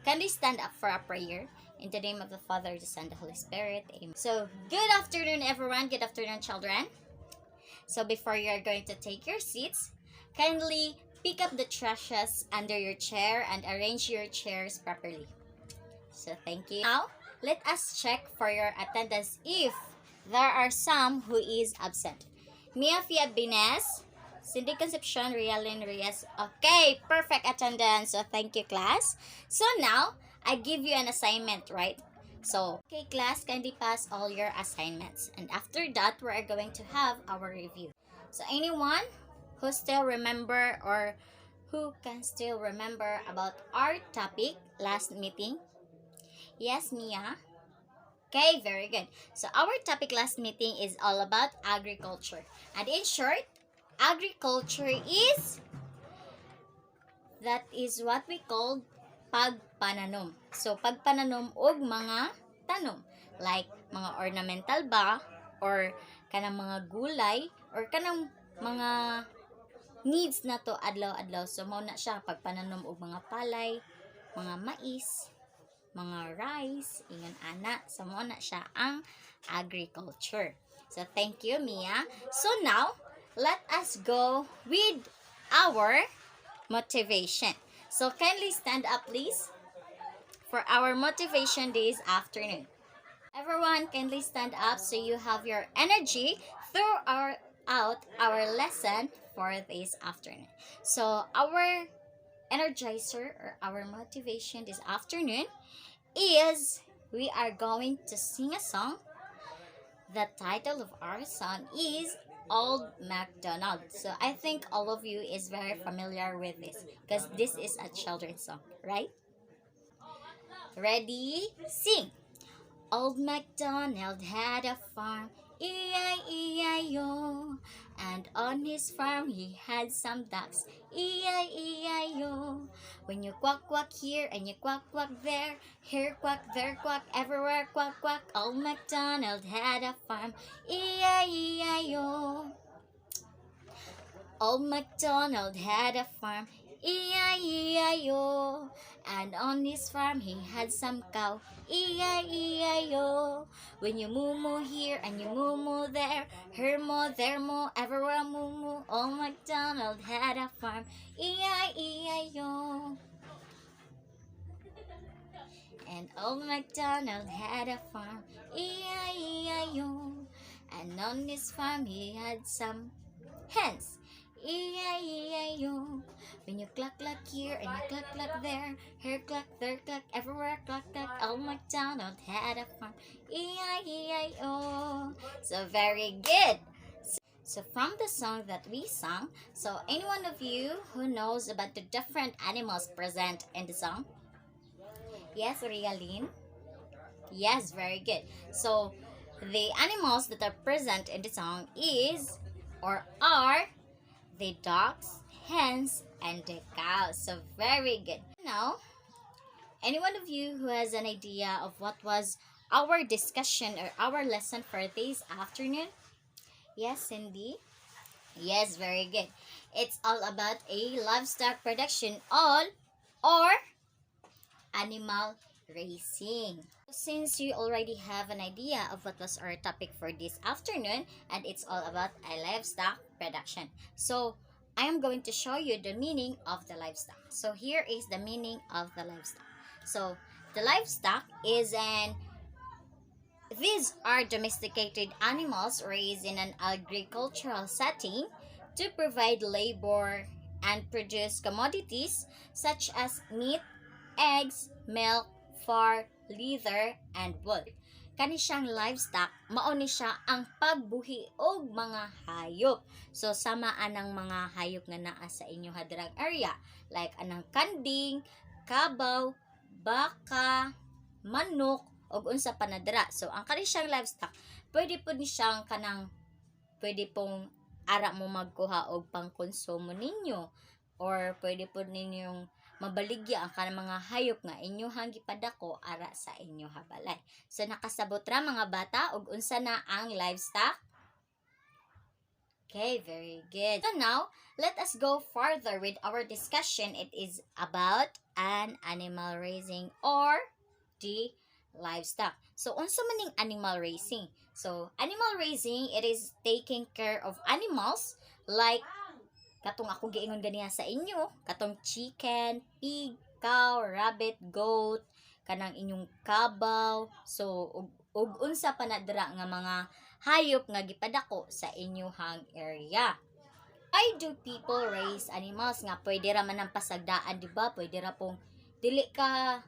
Kindly stand up for a prayer. In the name of the Father, the Son, the Holy Spirit. Amen. So, good afternoon, everyone. Good afternoon, children. So, before you are going to take your seats, kindly pick up the trashes under your chair and arrange your chairs properly. So, thank you. Now, let us check for your attendance if there are some who is absent. Mia Fia Bines, Cindy Concepcion, Rialyn Reyes. Okay, perfect attendance. So, thank you, class. So, now, I give you an assignment, right? So, okay, class, kindly pass all your assignments. And after that, we are going to have our review. So, anyone who still remember or who can still remember about our topic last meeting? Yes, Mia? Okay, very good. So our topic last meeting is all about agriculture. And in short, agriculture that is what we call pagpananom. So pagpananom og mga tanom. Like mga ornamental ba or kanang mga gulay or kanang mga needs na to adlaw-adlaw. So mao na siya pagpananom og mga palay, mga mais, mga rice, ingon ana. So, mo na siya ang agriculture. So, thank you, Mia. So, now, let us go with our motivation. So, kindly stand up, please, for our motivation this afternoon. Everyone, kindly stand up so you have your energy throughout our lesson for this afternoon. So, our energizer or our motivation this afternoon is we are going to sing a song. The title of our song is Old MacDonald. So I think all of you is very familiar with this because this is a children's song, right? Ready? Sing! Old MacDonald had a farm, E-I-E-I-O. And on his farm he had some ducks, E-I-E-I-O. When you quack quack here and you quack quack there, here quack, there quack, everywhere quack quack. Old MacDonald had a farm, E-I-E-I-O. Old MacDonald had a farm, E-I-E-I-O. And on his farm he had some cow, E-I-E-I-O. When you moo-moo here and you moo-moo there, here moo, there moo, everywhere moo-moo. Old MacDonald had a farm, E-I-E-I-O. And old MacDonald had a farm, E-I-E-I-O. And on his farm he had some hens, E-I-E-I-O. When you cluck cluck here and you cluck cluck there, here cluck, there cluck, everywhere cluck cluck. Old MacDonald had a farm, E-I-E-I-O. So very good. So from the song that we sang, so any one of you who knows about the different animals present in the song? Yes, Rialyn? Yes, very good. So the animals that are present in the song is or are the ducks, hens, and the cows. So very good. Now, any one of you who has an idea of what was our discussion or our lesson for this afternoon? Yes, Cindy? Yes, very good. It's all about a livestock production all or animal raising. Since you already have an idea of what was our topic for this afternoon, and it's all about a livestock production. So, I am going to show you the meaning of the livestock. So, here is the meaning of the livestock. So, the livestock is these are domesticated animals raised in an agricultural setting to provide labor and produce commodities such as meat, eggs, milk, fur, leather, and wool. Kani siyang livestock, mao ni siya ang pagbuhi og mga hayop. So sama anang mga hayop nga naa sa inyo hadrang area like anang kanding, kabaw, baka, manok og unsa pa na dira. So ang kani siyang livestock, pwede po ni siyang pwede pong ara mo magkuha og pangkonsumo ninyo or pwede po ninyong mabaligya ang kanang mga hayop nga inyohang gipadako ara sa inyo habalay. So nakasabot ra mga bata og unsa na ang livestock? Okay, very good. So now, let us go further with our discussion. It is about an animal raising or the livestock. So, unsa maning animal raising? So, animal raising, it is taking care of animals like katong ako giingon ganiya sa inyo, katong chicken, pig, cow, rabbit, goat, kanang inyong kabaw. So, ug unsa pa na dira nga mga hayop nga gipadako sa inyohang area. Why do people raise animals? Nga pwede ra man ang pasagdaan, di ba? Pwede ra pong dili ka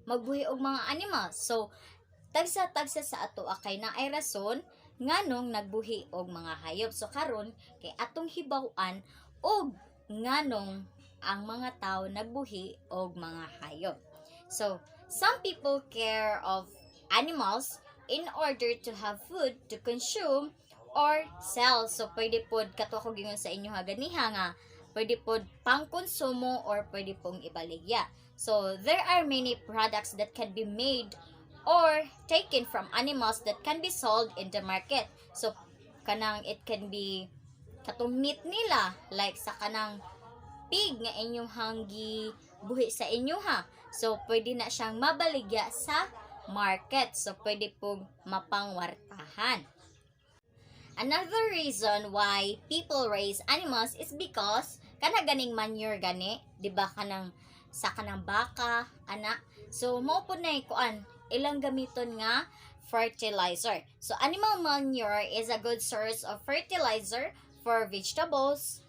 magbuhi og mga animals. So, tagsa-tagsa sa ato kay na ay rason nganong nagbuhi og mga hayop. So karon kay atong hibaw-an og nganong ang mga tao nagbuhi og mga hayop. So, some people care of animals in order to have food to consume or sell. So, pwede pod kato ko gingon sa inyo ha ganiha nga pwede pod pangkonsumo or pwede pong ibaligya. So, there are many products that can be made or taken from animals that can be sold in the market. So, kanang it can be katong meat nila like sa kanang pig nga inyong hanggi buhi sa inyo ha. So, pwede na siyang mabaligya sa market. So, pwede pong mapangwartahan. Another reason why people raise animals is because kana ganing manure gani, di ba kanang sa kanang baka, ana. So mo po na kuan ilang gamiton nga fertilizer. So animal manure is a good source of fertilizer for vegetables,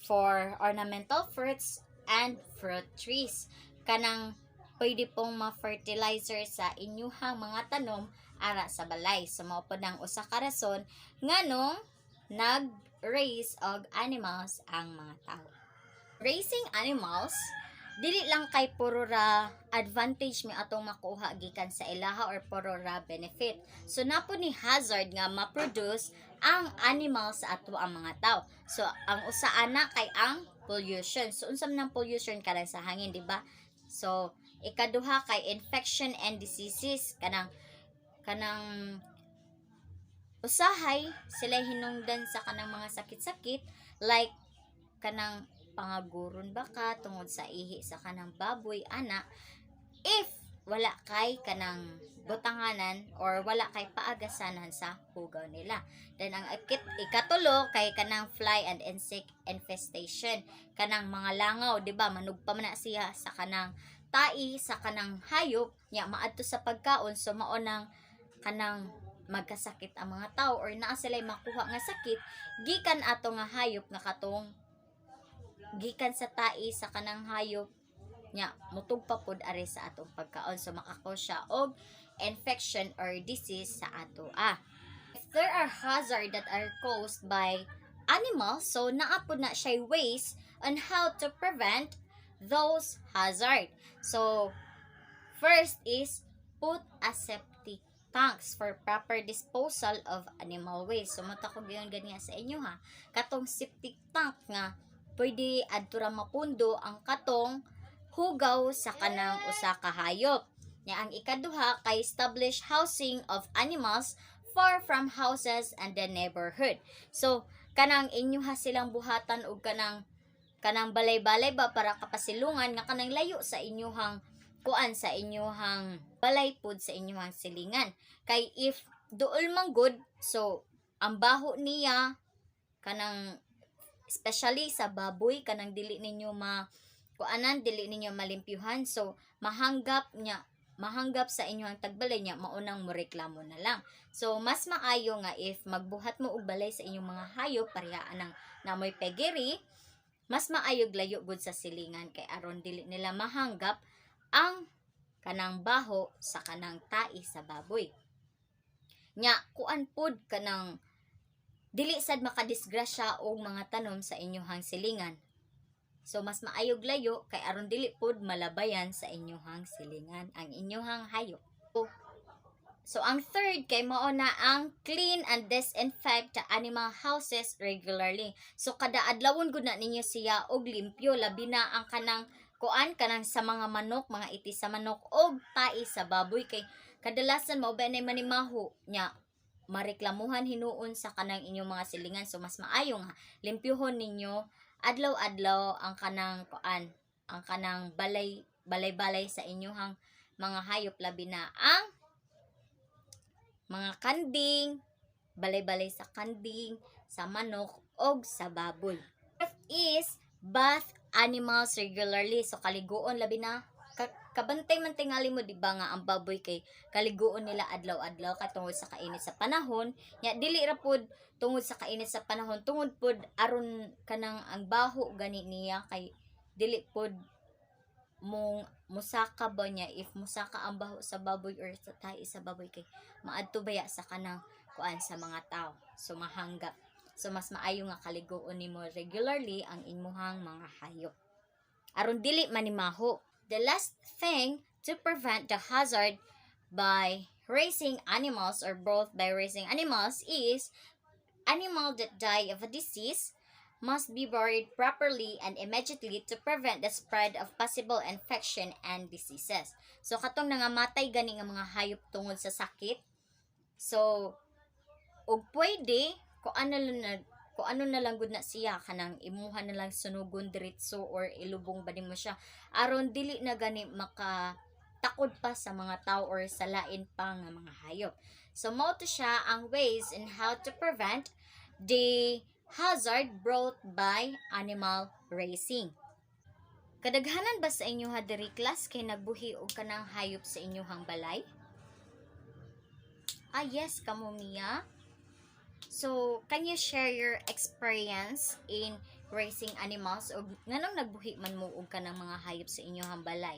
for ornamental fruits, and fruit trees. Kanang pwede pong ma-fertilizer sa inyuhang mga tanom ara sa balay. So mao po nang usa ka rason nganong nag-raise og animals ang mga tao. Raising animals dili lang kay puro ra advantage mi atong makuha gikan sa ilaha or puro ra benefit. So napo ni hazard nga ma-produce ang animal sa ato ang mga tao. So ang usa ana kay ang pollution. So unsa man ang pollution kanang sa hangin, di ba? So ikaduha kay infection and diseases, kanang usahay sila hinungdan sa kanang mga sakit-sakit like kanang pangaguron baka tungod sa ihi sa kanang baboy ana if wala kay kanang butanganan or wala kay paagasanan sa hugaw nila. Then ang ikatulo kay kanang fly and insect infestation, kanang mga langaw, di ba, manugpa man na siya sa kanang tai sa kanang hayop nya maadto sa pagkaon. So mao nang kanang magkasakit ang mga tao or naa sila makuha nga sakit gikan ato nga hayop nga katong gikan sa tai sa kanang hayop nya mutugpa pod are sa atong pagkaon. So makakos siya og infection or disease sa ato. If there are hazard that are caused by animals, so naa pod na siya ways on how to prevent those hazard. So first is put a septic tanks for proper disposal of animal waste. So mata ko gyud ganiya sa inyo ha, katong septic tank nga pwede adto ra mapundo ang katong hugaw sa kanang usa ka hayop. Nya ang ikaduha kay establish housing of animals far from houses and the neighborhood. So kanang inyoha silang buhatan og kanang balay-balay ba para kapasilungan nga kanang layo sa inyohang kuan sa inyohang balay pod sa inyohang silingan. Kay if duol man good, so ang baho niya kanang especially sa baboy kanang dili ninyo dili ninyo malimpyuhan, so mahanggap sa inyong tagbalay niya maunang mo reklamo na lang. So mas maayo nga if magbuhat mo og balay sa inyong mga hayop parehaan ng namoy pegiri, mas maayog layo gud sa silingan kay aron dili nila mahanggap ang kanang baho sa kanang tai sa baboy. Nya kuan pod kanang dili sad makadisgrasya og mga tanom sa inyohang silingan. So mas maayog layo kay aron dili pod malabayan sa inyohang silingan ang inyohang hayop. So ang third kay mao na ang clean and disinfect the animal houses regularly. So kada adlawon gud na ninyo siya og limpyo, labi na ang kanang sa mga manok, mga itis sa manok og tai sa baboy kay kadalasan mao ba nay manimaho nya mareklamuhan hinuon sa kanang inyong mga silingan. So mas maayo nga limpyuhon ninyo adlaw-adlaw ang kanang kuan, ang kanang balay-balay sa inyong mga hayop, labi na ang mga kanding, balay-balay sa kanding, sa manok og sa baboy. Fourth is bath animals regularly. So kaliguon labi na kabantay man tingali mo di ba nga ang baboy kay kaliguon nila adlaw-adlaw katungod sa kainit sa panahon. Nya dili ra pud tungod sa kainit sa panahon, tungod pud aron kanang ang baho gani niya kay dili pud mong musaka ba niya, if musaka ang baho sa baboy or sa tahi sa baboy kay maadto baya sa kanang kuan sa mga tao, so mahanggap. So mas maayo nga kaliguon nimo regularly ang imuhang mga hayop aron dili manimaho. The last thing to prevent the hazard by raising animals, or both by raising animals, is animal that die of a disease must be buried properly and immediately to prevent the spread of possible infection and diseases. So katong nangamatay gani nga mga hayop tungod sa sakit, so og pwede kung ano na lang gud na siya, kanang imuha na lang sunugon diretso or ilubong ba nimo siya aron dili na gani maka takod pa sa mga tao or sa lain pa nga mga hayop. So mao to siya ang ways in how to prevent the hazard brought by animal raising. Kadaghanan ba sa inyo ha diri class kay nagbuhi og kanang hayop sa inyohang balay? Ah yes, kamo Mia. So, can you share your experience in raising animals o nganong nagbuhi man mo og kanang mga hayop sa inyong balay?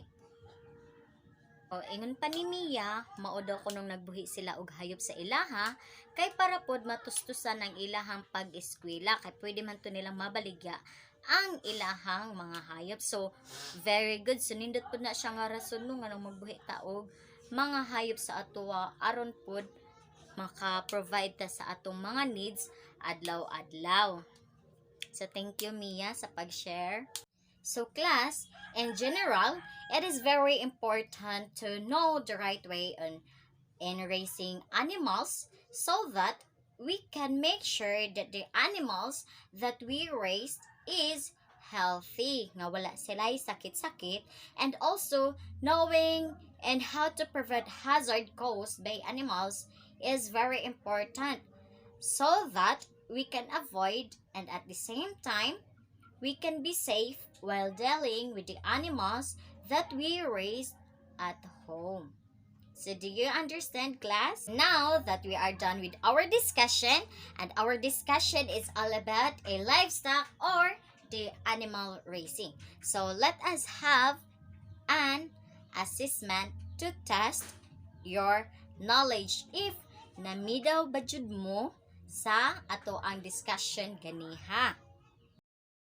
O ingon pa ni Mia, mao daw ko nung nagbuhi sila og hayop sa ilaha kay para pod matustusan ang ilahang pag-eskwela kay pwede man to nilang mabaligya ang ilahang mga hayop. So, very good. So, nindot pod na siya nga rason nung anong magbuhi ta og mga hayop sa atoa aron pod maka-provide ta sa atong mga needs adlaw-adlaw. So, thank you Mia sa pag-share. So, class, in general, it is very important to know the right way in raising animals so that we can make sure that the animals that we raise is healthy, nga wala sila sakit-sakit, and also knowing and how to prevent hazard caused by animals is very important so that we can avoid and at the same time we can be safe while dealing with the animals that we raise at home. So do you understand, class? Now that we are done with our discussion, and our discussion is all about a livestock or the animal raising. So let us have an assessment to test your knowledge if namidaw ba jud mo sa ato ang discussion ganiha.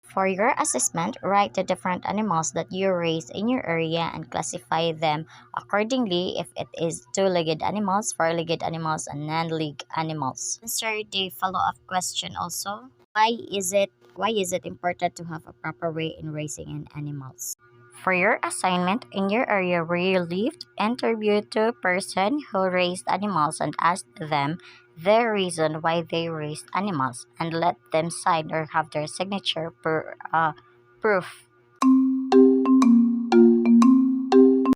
For your assessment, write the different animals that you raise in your area and classify them accordingly if it is two-legged animals, four-legged animals, and non-legged animals. Answer the follow-up question also. Why is it important to have a proper way in raising an animals? For your assignment, in your area where you lived, interview two persons who raised animals and ask them their reason why they raised animals, and let them sign or have their signature proof